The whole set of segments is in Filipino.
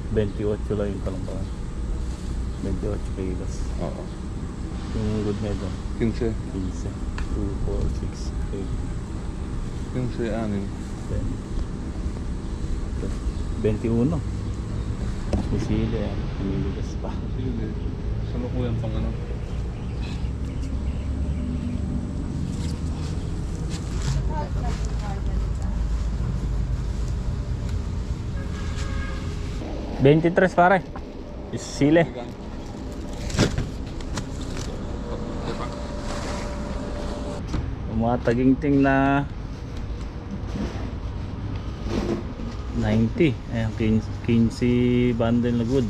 28 lang yung talong. 28 kilos. Oo. Yung good na doon. 15. 15. 2, 4, 6, 15, 6. 21. May sili yan. Pinibigas pa. Sige. Saan ko yan pang ano? $23 pare. Sili. Mga taginting na 90. Ayan, 15 bundle na good.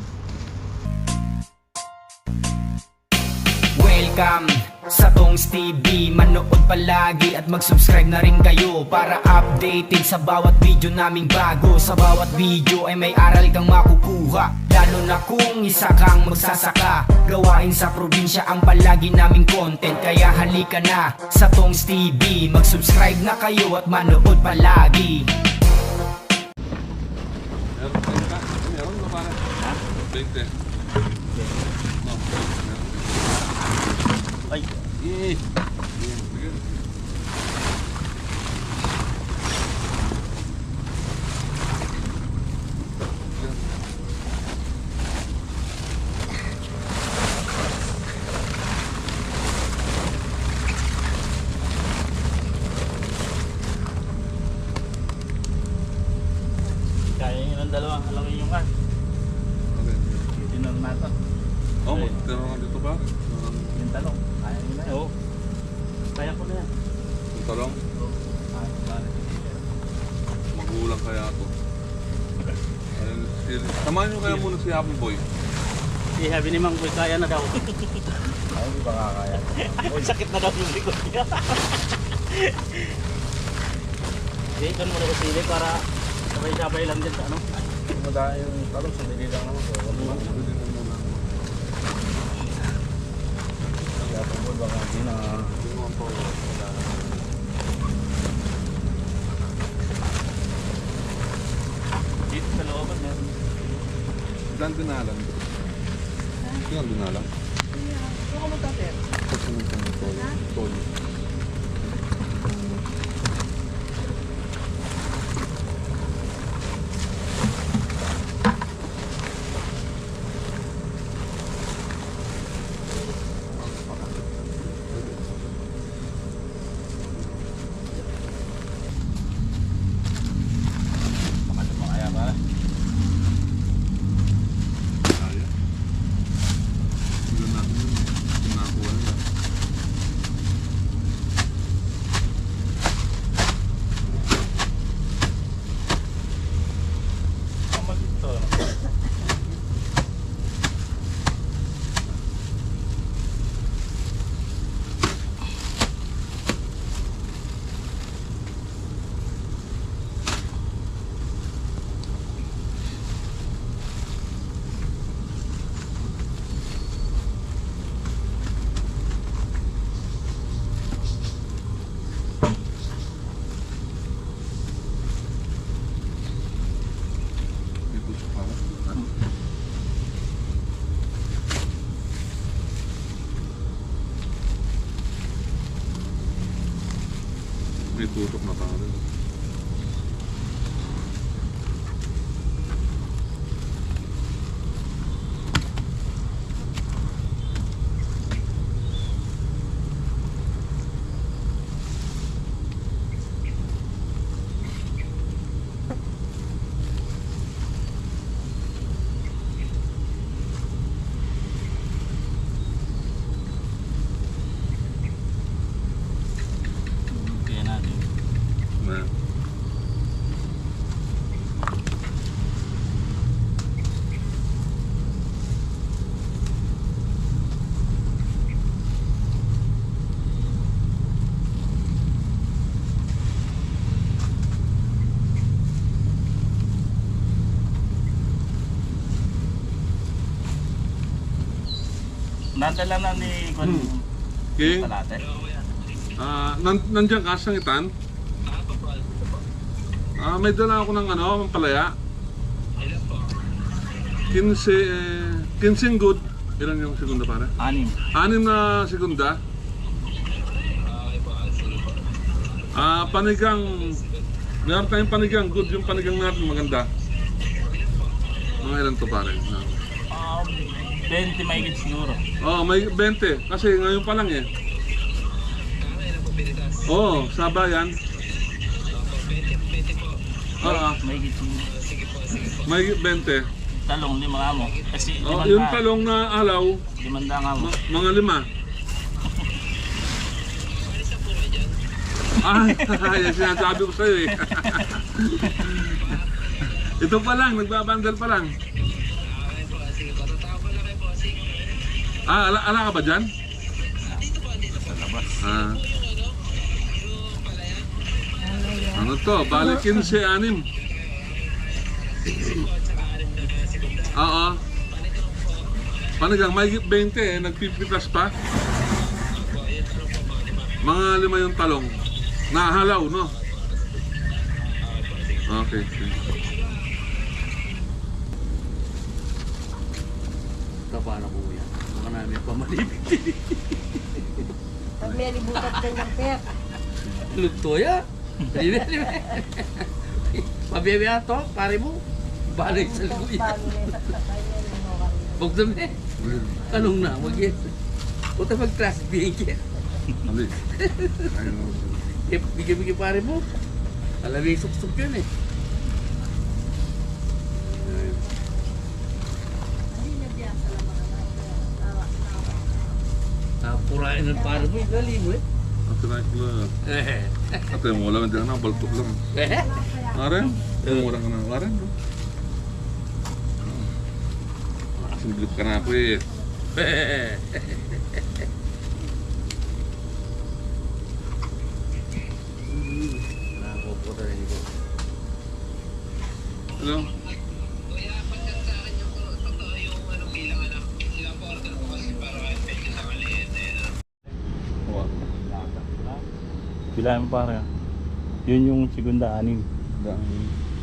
Welcome sa Tongs TV. Manood palagi at mag-subscribe na rin kayo para updated sa bawat video naming bago. Sa bawat video ay may aral kang makukuha, lalo na kung isa kang magsasaka. Gawain sa probinsya ang palagi naming content, kaya halika na sa Tongs TV. Mag-subscribe na kayo at manood palagi. Meron na pare. Ha? 20. No. Ay, Sige. kaya nyo ng dalawa. Alawin yung kan. Okay. Tinanong natin. Oh, magtanong dito ba? Yung talong. Kaya nyo na yun. Oo. Kaya ko na yan. Yung talong? Kaya ko na. Magulang kaya ako. Ayun, samahan nyo kaya muna si Happy Boy. Si Happy ni Mang Boy, kaya na daw. Ay, hindi ba kakaya? Ay, sakit na daw yung likod niya. Hindi, doon mo na kasili para sabay-sabay lang dyan sa ano. Madaya yung talong, sandali lang naman. Kaya po baka hindi na... Dito sa looban meron. Ilan dinalang? Ilan dinalang? Ano ka magkakit? Kasi nang tol. Kaya ba? Kaya. Ilan natin yun. Pinakuha nila. Ito. Dito sa pala. May tutok na tayo. Kaya natin. Na. Nadala na ni Kwan King, Talate. nandiyan ka sa Itan? May dala ako ng ano, ng palaya. 15 good. Ilan yung segunda pare? 6. 6 na segunda. Panigang. Meron tayong panigang. Good yung panigang natin. Maganda. Mga ilan to pare? 20 mahigit siguro. May 20. Kasi ngayon pa lang eh. Sabayan. Mahigit siguro. May 20. Talong, 5 nga mo. Kasi Yung talong na alaw, 5 nga mo. mga 5. Yan sinasabi ko sa'yo eh. Ito pa lang, nagbabandal pa lang. Ala ka ba dyan? Sa labas. Ano to? Bali 15-6. Oo. Panigang, may 20 eh, nag-50 plus pa. Mga 5 yung talong. Nahalaw, no? Okay. Kapana ko yan. Baka namin pamalibig. Pag may libutat ka ng pet. Lutoya. Pabiyabiya to, pare mo. Balik sa luya. Huwag dami. Anong na, wag yan. Huwag na mag-class B yan. Mali. Ayun. Bigay-bigay pare mo. Alam yung suksok yun eh. Purain ng pare mo, gali mo eh. Ate na ito lang. Ate mo lang, hindi na, baltok lang. Aren? Murang ka na, Aren? Simbilip ka na ako eh. Hello? Bilang mo pare. Yun yung segunda 6.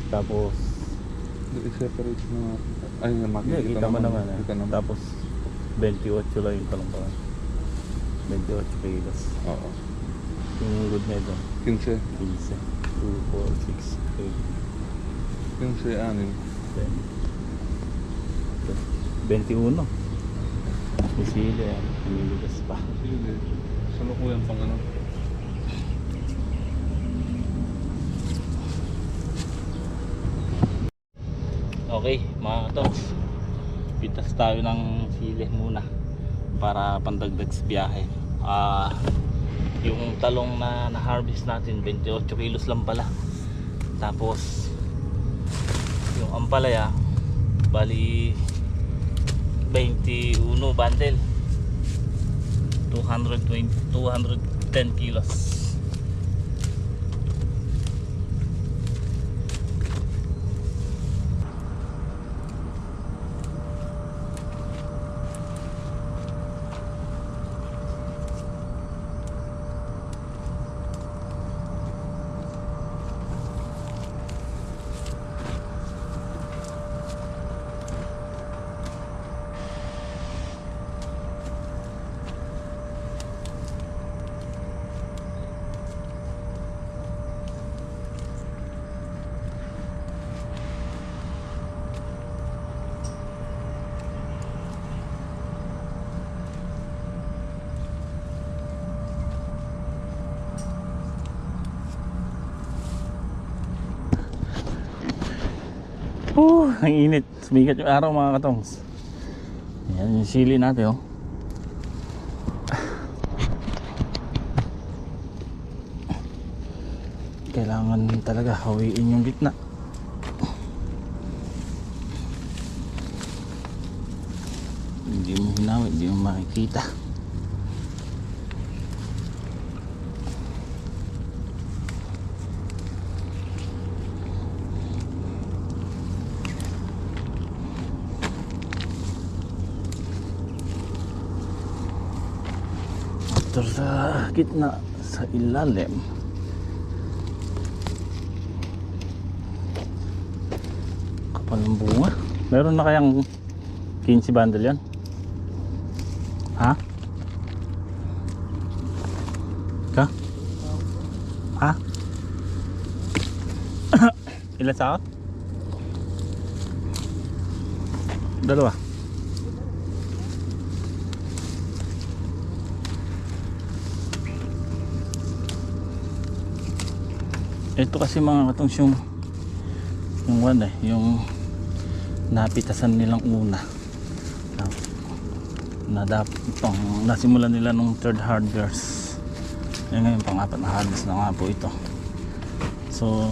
Tapos I-separate na. Ay, kita mo naman eh. Kita naman. Tapos 28 lang yung talong pa. 28 kilos. Oo. Yung good na ito. 15. 15, 2, 4, 6, 15, 6. 21. May sili yan. Pinibigas pa. Sige. Salukuyan pang ano. Okay, mga katos. Pitas tayo ng sili muna para pandagdag sa biyahe. Yung talong na na-harvest natin 28 kilos lang pala. Tapos yung ampalaya bali 21 bundle. 210 kilos. Ang init. Sumikat yung araw mga katongs. Yan yung sili natin oh. Kailangan talaga hawiin yung gitna. Hindi mo hinawi, hindi mo makikita. After sa gitna, sa ilalim. Kapal ng bunga. Meron na kayang 15 bundle yan? Ha? Ka? Ha? Ilan sako? Dalawa. Ito kasi mga katongs yung yung napitasan nilang una nasimulan nila nung third harvest. Ngayon pang-apat na harvest na nga po ito. So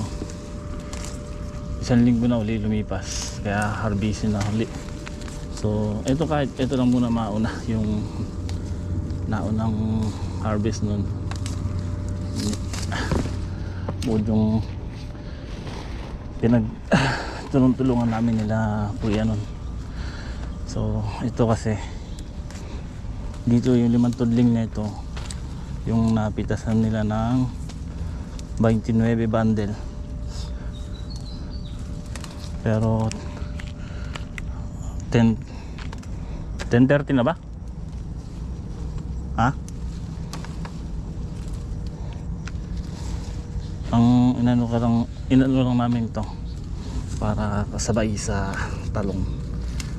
1 linggo na uli lumipas, kaya harvestin na uli. So ito, kahit ito lang muna mauna, yung naunang harvest nun, yung tulong-tulungan namin nila kuya nun. So ito kasi dito yung 5 tudling na ito, yung napitasan nila ng 29 bundle, pero 10:30 na ba? Ha? Ang inano lang namin to para kasabay sa talong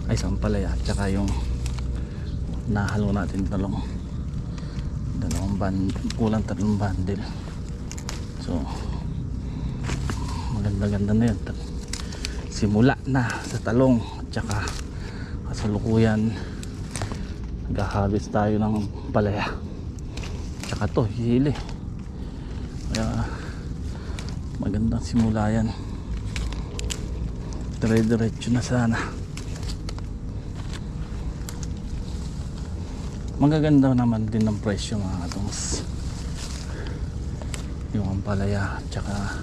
ay sa ampalaya, tsaka yung nahalo natin talong, kulang 3 bundle. So maganda na yun, simula na sa talong at tsaka kasalukuyan nag-harvest tayo ng palaya tsaka to hili, kaya magandang simula yan. Dire-diretso na sana. Magaganda naman din ng presyo mga katongs, yung ampalaya tsaka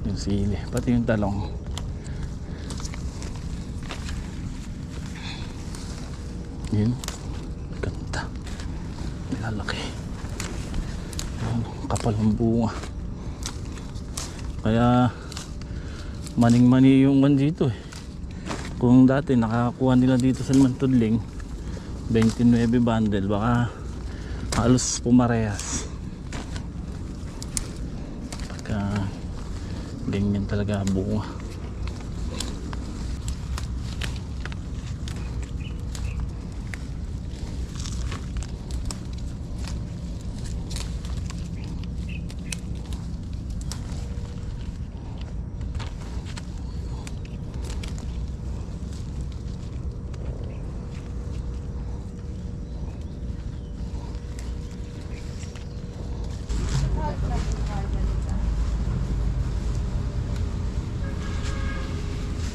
yung sili, pati yung talong. Yun, ganda, lalaki, kapal ng bunga, kaya maning-mani yung man dito eh. Kung dati nakakuha nila dito sa 5 tudling 29 bundle, baka halos pumarehas. Pagka ganyan talaga bunga.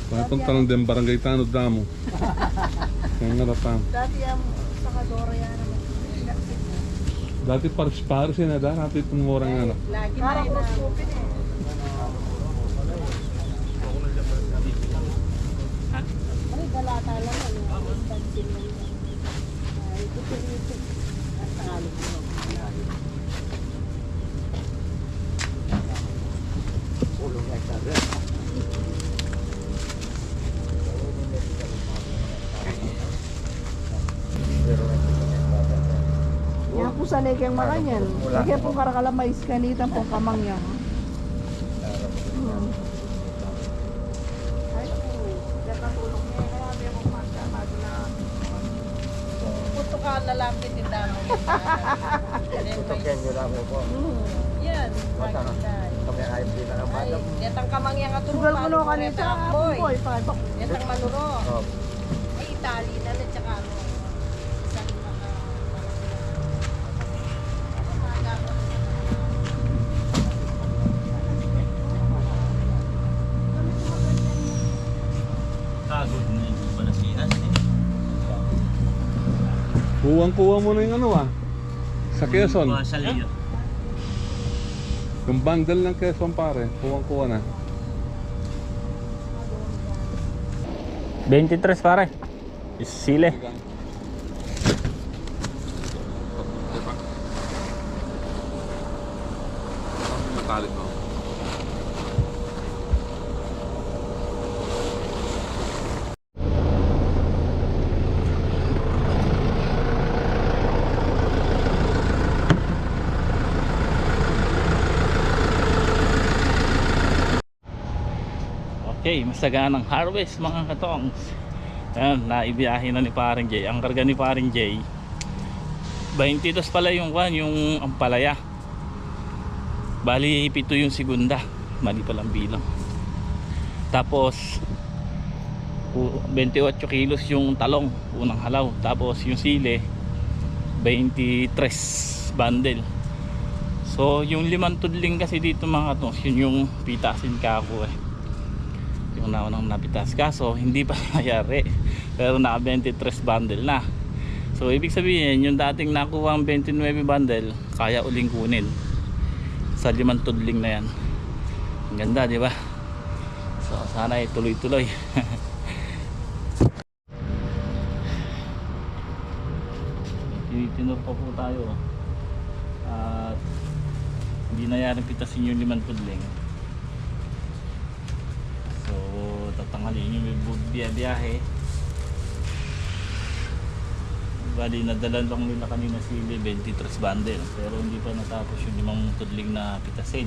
Patong tanong din barangay Tanod Damo. Kaya nga rapang. Dati yung sa Kadora yan naman. Dati paris-paris yan na dati itong morang nga. Lagi parang cross-open eh. Ay, galata lang ano. Pansin lang yan. Ay, ito. Ang Tagalog mo. Ulong ay sabi. Yan po sanay kang makanyan. Lagyan po karakalamay iskanitan po kamangyan. Ay po, yan katulong niya. Marami akong magkamag na. Punto ka lalapit din damo. Tutukin nyo lang po. Yan, magkakay. Kami ay pila ng madam. Yan ang kamangyan nga turuan. Sugal ko no kanita. Boy, paano? Yan ang manuro. Ay, Itali na at saka ano. Kuwang-kuwa mo na yung ano sa Quezon. Yung bundle ng Quezon pare, kuwang-kuwa na. 23 pare. Sile. Metalik mo. Okay, masaganang harvest mga katongs. Ayan, naibiyahe na ni Paring J. Ang karga ni Paring J 22 pala yung yung ampalaya. Bali 7 yung segunda. Mali palang bilang. Tapos 28 kilos yung talong, unang halaw. Tapos yung sile 23 bundle. So yung 5 tudling kasi dito mga katongs, yun yung pitasin kako yung naunang napitas, kaso hindi pa nangyari, pero naka 23 bundle na. So ibig sabihin yung dating nakuha ang 29 bundle kaya uling kunin sa 5 tudling na yan. Ang ganda, di ba? So sana tuloy-tuloy. Tinitinor pa po tayo at hindi na yaring pitasin yung 5 tudling. So tatanghalin yung biyahe. Bali nadala lang nila kanina sili 23 bundle, pero hindi pa natapos yung 5 tudling na pitasin.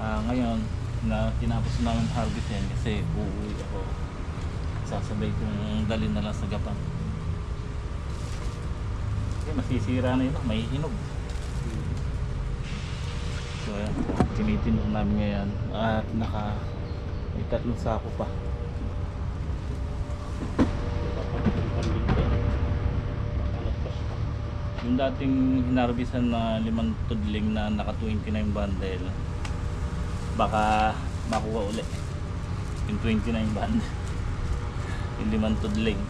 Ngayon na tinapos namin harvest yan kasi uuwi ako, sasabay kong dalhin na lang sa gapan kasi masisira na yun, may hinog. So ayan, tinitinong namin ngayon at may 3 sako pa. Yung dating hinarbisan na 5 tudling na naka 29 bundle, baka makuha uli yung 29 bundle, yung 5 tudling.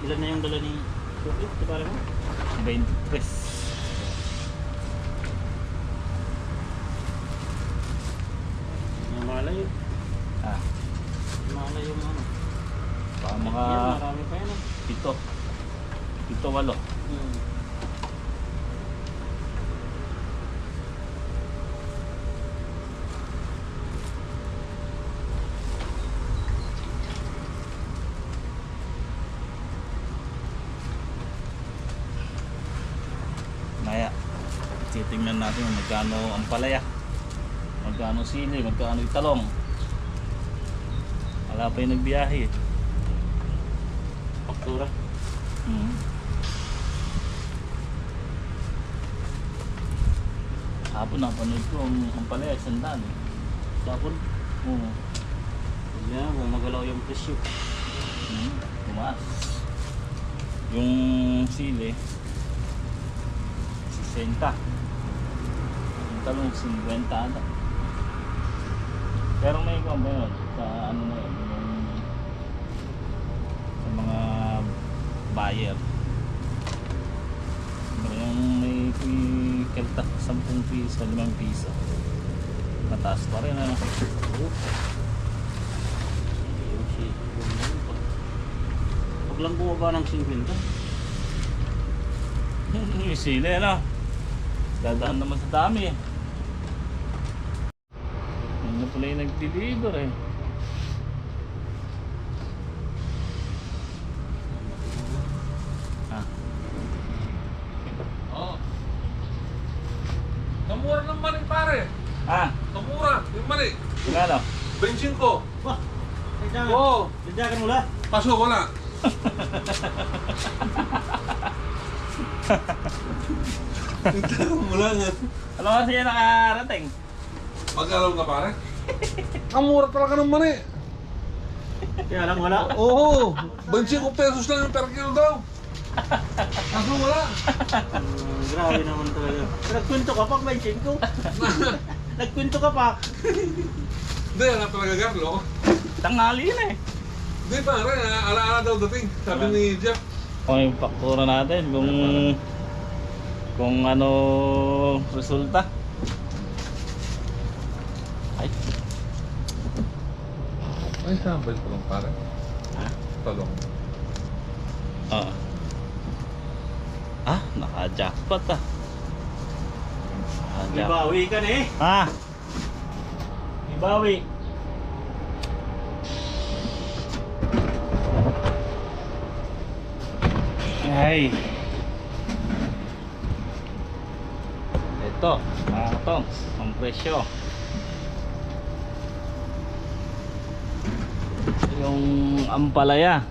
Ilan na yung dala ni Suki? Ito mo? 23. Malayo. Ah, Malayo mo ano. baka mga Yan, marami pa yan. 8. Maya titingnan natin kung magkano ang palaya, magkano sili, magkano yung talong. Wala pa yung nagbiyahe. Faktura. Hapon napanood ko ang palaya 100 Tapon. Oo. Yan, gumagalaw yung presyo. Tumaas. Yung sili 60. Yung talong 50 ata. Pero may ikaw ba yun? Sa ano na yun? Sa mga buyer. Pero yung may kaltas 10 piso, 5 piso. Mataas pa rin ano? Huwag lang bumaba ng 50. Yung sili ano? Dadaan naman sa dami eh. Yun na pala yung nag-deliver eh. Oo. Kamura ng mani pare. Kamura, yung mani. Gano? 25. Wah! Oo. Tidyakan mo lang. Kaso wala. Wala nga. Alam mo siya nakarating? Mag-alam ka pare? Kamura talaga ng mani. Kaya lang wala. Oo. 25 pesos lang yung per kilo daw. Kaso wala. Grabe naman talaga. Nagkwento ka pa, may 5. Nagkwento ka pa. Hindi, wala talaga Garlo. Tanghali na eh. Hindi pare, ala-ala daw dating. Sabi ni Jeff. Okay, yung faktura natin kung ano resulta. Ay, Ay, sample ko lang pare. Talong. Naka-jackpot ah. May bawi ka na eh. May bawi. Ay. Ito, mga katongs, ang presyo. Yung ampalaya.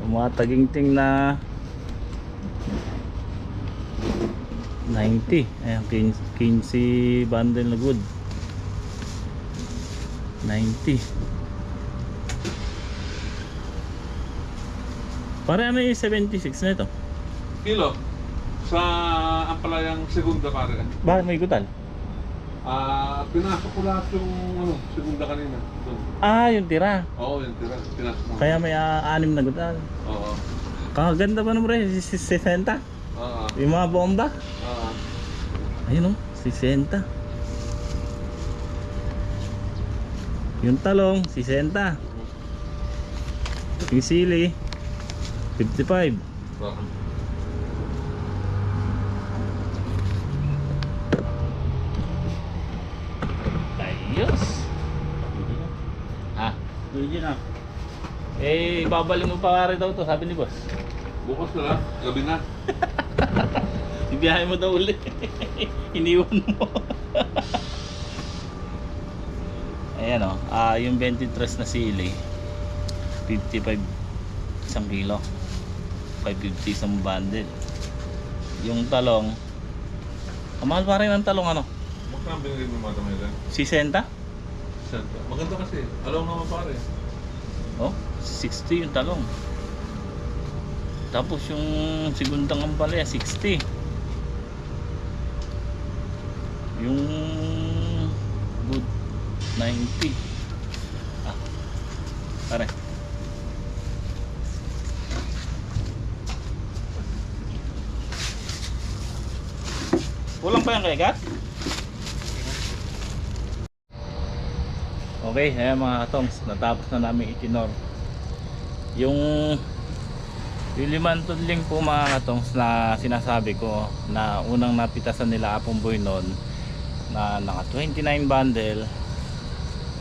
Yung mga taginting na 90. Ayan, 15 bundle na good. 90. Pare ano yung 76 na ito? Kilo. Sa Ampalayang segunda pare. Bakit may gutal? Pinasok ko lahat yung segunda kanina. Doon. Ah, yung tira. Oo, yung tira. Pinasok mo. Kaya may 6 na gutal. Oo. Kakaganda pa naman rin, 60. Oo. Yung mga bomba. Oo. Ayun o, 60. Yung talong, 60. Yung sili, 55. Oo. Ayos. Ah, Pwede na. eh babalik mo pa rin daw to, sabi ni boss. Bukas na lang. Gabi na. Ibiyahe mo daw ulit. Iniwan mo. Ayan o, yung 23 na sili 55 isang kilo, 550 isang bundle. Yung talong, mahal pa rin ang talong ano, Magkano binigay mo mga kamay lang? 60? Santa. Maganda kasi. Alam naman pare. Oh, 60 yung talong. Tapos yung segundang ampalaya 60. Yung good 90. Ah, pare. Kulang pa yan kay Gat? Okay, ayan mga katongs, natapos na namin itinor yung limang tudling po mga katongs na sinasabi ko na unang napitasan nila Apong Boy noon na naka 29 bundle.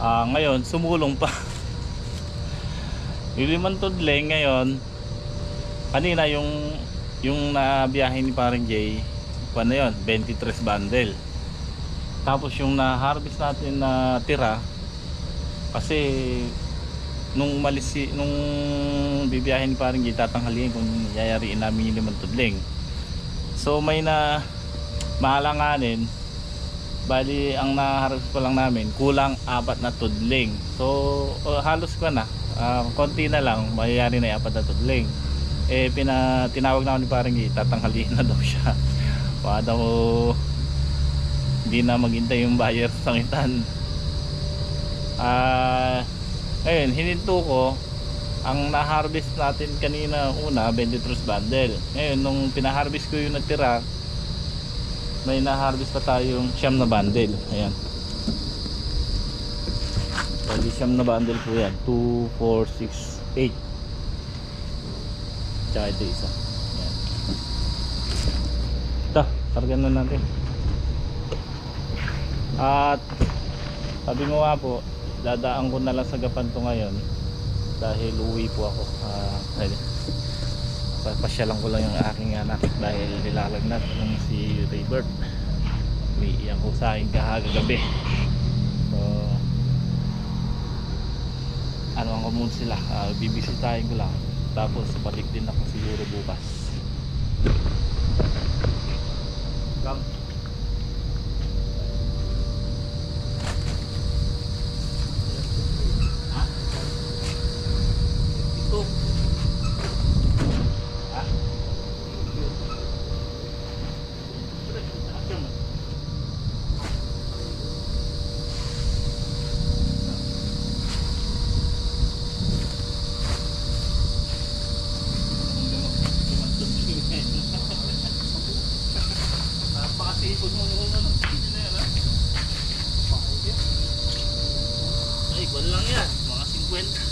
Ngayon sumulong pa. Yung limang tudling ngayon, kanina yung nabiyahe ni Parang Jay, paano yun, 23 bundle. Tapos yung na-harvest natin na tira, kasi nung bibiyahin ni Parang Jay, tatanghaliin kung yayariin namin yung limang tudling. So may na maalanganin, bali ang na-harvest pa lang namin kulang 4 na tudling. So halos ko na, konti na lang mayayari na yung 4 na tudling. Eh tinawag na ako ni Parang Jay, tatanghaliin na daw siya. Baka daw hindi na maghintay yung buyer sa sangitan. Ngayon hininto ko ang na-harvest natin kanina una 23 bundle. Ngayon nung pina-harvest ko yung natira, may na-harvest pa tayong 9 na bundle. Ayan, bali 9 na bundle po yan. 2, 4, 6, 8. Tsaka ito isa. Ayan. Ito, kargan na natin. At sabi mo nga po, dadaan ko na lang sa Gapanto ngayon dahil uwi po ako. Pasyalan ko lang yung aking anak dahil nilalagnat ng si Raybert. Umiiyak ko sa akin kahagabi. So ano ang muna sila, bibisitahin ko lang, tapos balik din ako siguro bukas. Come. Ay, kwan lang yan, mga 50.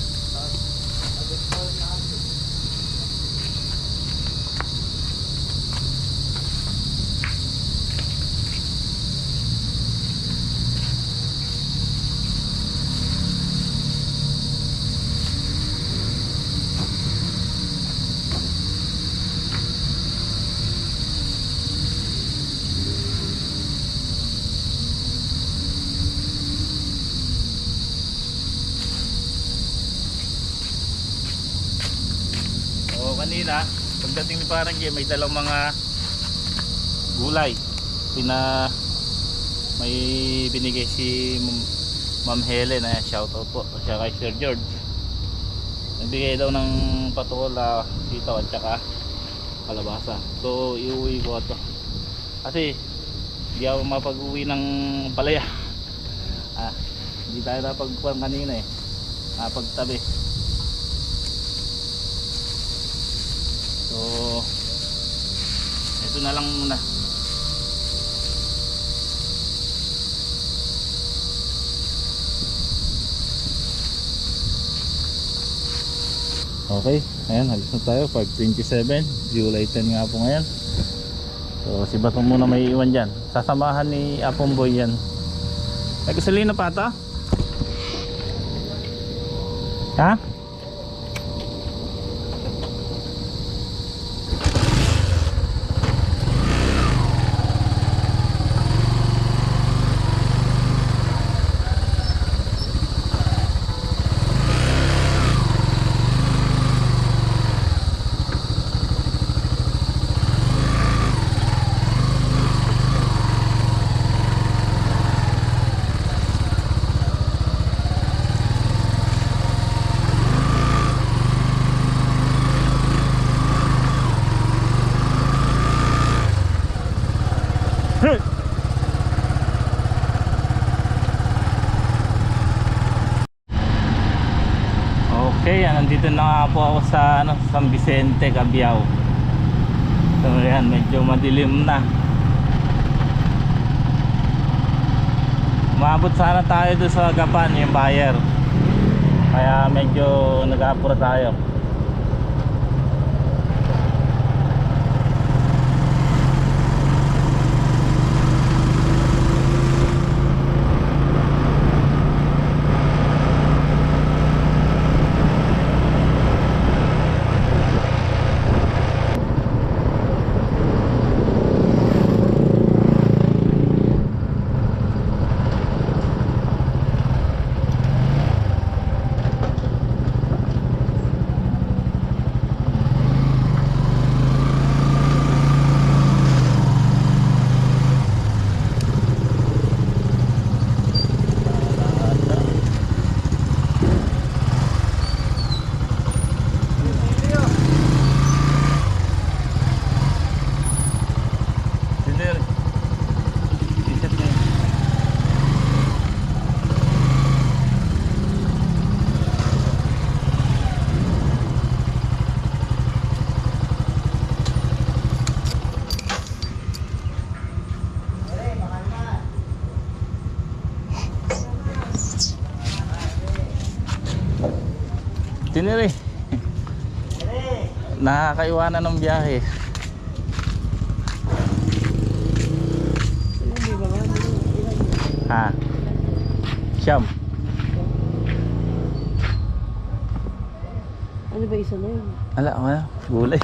kanina, pagdating ni parang Jay, may dalang mga gulay. May binigay si Ma'am Helen, shoutout po siya kay Sir George. Nagbigay daw ng patola, sitaw at saka kalabasa. So iuwi ko ito kasi hindi ako mapag-uwi ng palaya. Hindi tayo napagpuan kanina napagtabi. So ito na lang muna. Okay, ayan, halos na tayo. 5:27, July 10 nga po ngayon. So si Batong muna may iwan dyan. Sasamahan ni Apong Boy yan. May gasolina pa ata? Ha? Okay, nandito na nga po ako sa San Vicente, Cabiao. So ayan, medyo madilim na. Umabot sana tayo doon sa Gapan, yung buyer. Kaya medyo nag-aapura tayo. Tiniri. Nakakaiwanan ng biyahe. Ha? Siyam. Ano ba isa na yun? Wala. Gulay.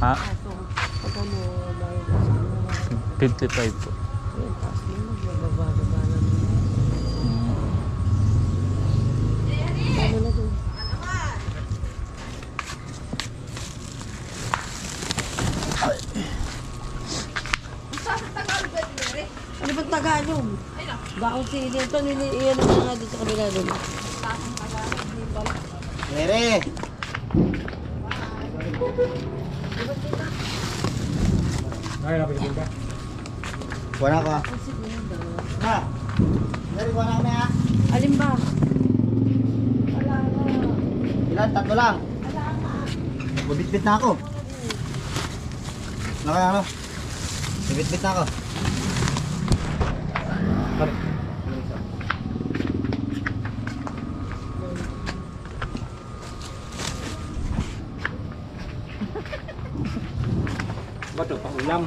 Ha? Pagkano bayad 55 po. yung taas mo, magbababa lang. Ano na to? Ano ba Tagalog? Bakong sili ito, iyan ang mga dito sa kabila doon. Mere! Wala ko. Ha? Dari ko na kami ha? Alin ba? Ilan? Tatlo lang? Bibit-bit na ako. Ano? Bibit-bit na ako. Pare. Bato pa ulam.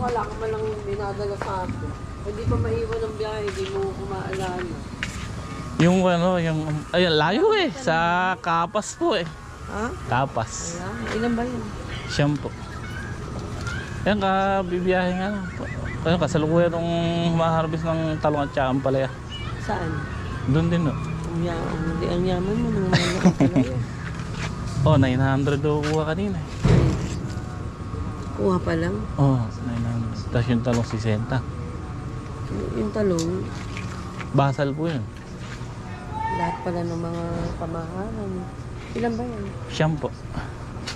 Wala ka man lang dinadala sa akin. Hindi pa maiwan ang biyahe, hindi mo kumaalala. Yung ayun, layo sa Kapas po eh. Ha? Kapas. Wala. Ilan ba yun? Siyam po. Yan ka, bibiyahe nga. Ayun, kasalukuyan nung humaharbis ng talong at saka ang palaya. Saan? Doon din, no? Ang yaman mo, mga mga pala. Oh, 900 daw kuha kanina. Kuha pa lang. Oh, 900. Tapos yung talong 60. Yung talong, Basal po yun. lahat pala ng mga pamahalan. Ilan ba yan? Siyam po.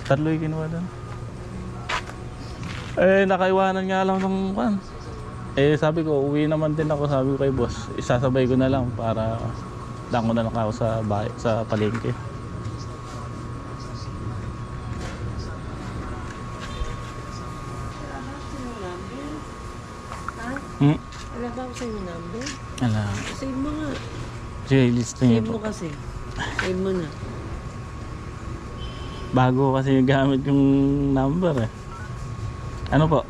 3 yung kinuha doon. Eh, nakaiwanan nga lang ng pan. Eh, sabi ko, uwi naman din ako. Sabi ko kay boss, isasabay ko na lang para daan ko na lang ako sa bahay, sa palengke. Hmm? Wala ba ako sa'yo number? Ala. Save mo nga. Sige, list niyo Save mo po. kasi. Save mo na. Bago kasi gamit yung number eh. Ano po?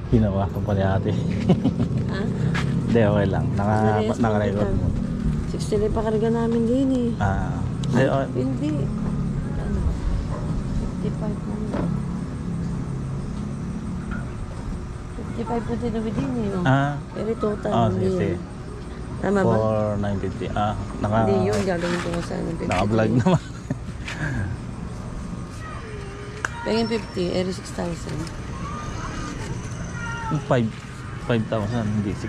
Ginawa ko pala ate. Ha? Hindi, okay lang. Naka-record mo. 60 pa karga namin din eh. Ah, hindi, okay. Hindi. Ano? 55 na yun. 55 po tinawid din eh. Oh. Ah, Pero total. oh, hindi sige. yun. Tama ba? 4,950. Ah, Hindi yun. Gagawin ko nga sana. 50. naka-vlog naman. Pagin 50, eri 6,000. 5,000, hindi 6.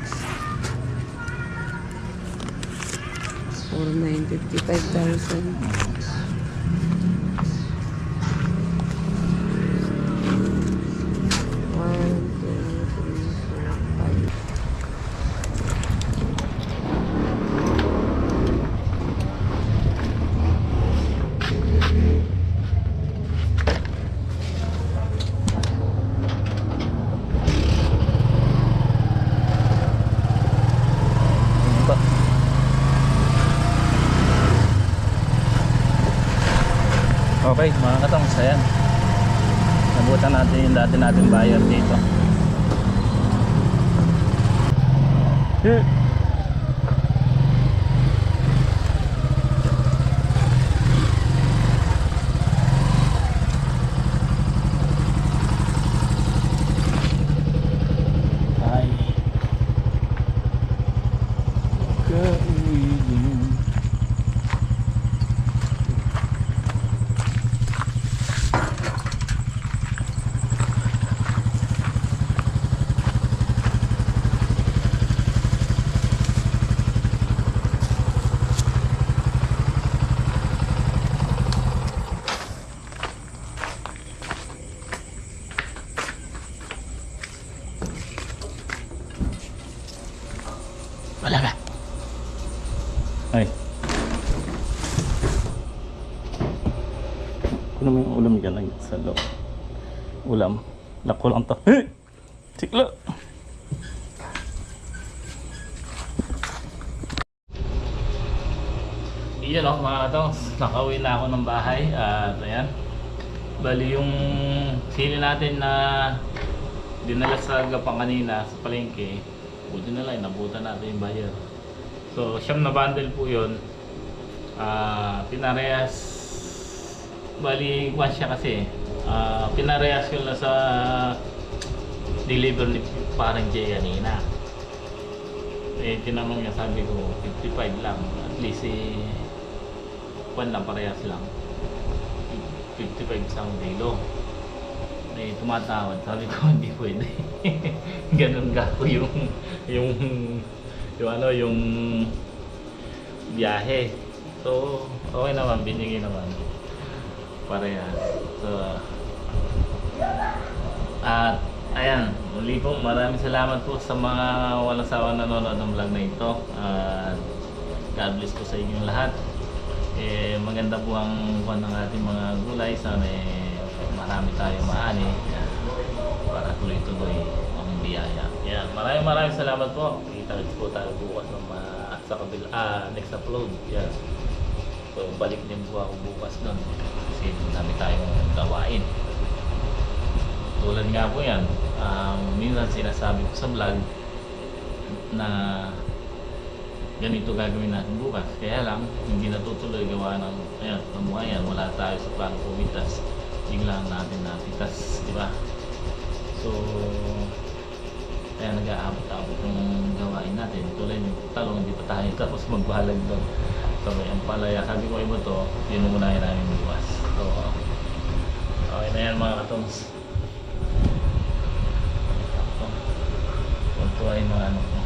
4,950, 5,000. Okay, mga katongs, ayan. Nabutan natin yung dati nating buyer dito. Ay. Gawin. Wala ka. Ay. Kuno mo yung ulam dyan sa loob. Ulam. Lako lang to. Hey! Sikla! Iyan o mga katongs. Nakauwi na ako ng bahay. At ayan. Bali yung sili natin na dinala sa gapang kanina sa palengke. Buti na lang, nabutan natin yung buyer. So, siyam na bundle po yun. Pinarehas. Bali, one siya kasi. Pinarehas yun lang sa deliver ni parang Jay kanina. Eh, tinanong niya, sabi ko, 55 lang. At least, one lang, parehas lang. 55 isang kilo. Eh, tumatawad. Sabi ko, hindi pwede. Ganun ka ko yung biyahe. So, okay naman, binigay naman. Parehas. So, at ayan, muli po, maraming salamat po sa mga walang sawang nanonood ng vlog na ito. At God bless po sa inyong lahat. Eh, maganda po ang buwan ng ating mga gulay. Sana marami tayo maani para tuloy-tuloy ang biyaya. Yan, maraming salamat po. Kita-kits po tayo bukas sa next upload. Yan. So, balik din po ako bukas doon kasi dami tayong gawain. Tulad nga po yan, minsan sinasabi ko sa vlog na ganito gagawin natin bukas. Kaya lang, hindi natutuloy gawa ng, ayan, pamuhayan, wala tayo sa plano pumitas. Biglaan natin napitas, di ba? So, kaya nag-aabot-abot yung gawain natin. Tuloy yung talong, hindi pa tayo tapos magbalag doon. So, may ampalaya. Sabi ko iba to, yun ang unahin namin bukas. So, okay na yan mga katongs. Tuntuahin mga ano ko.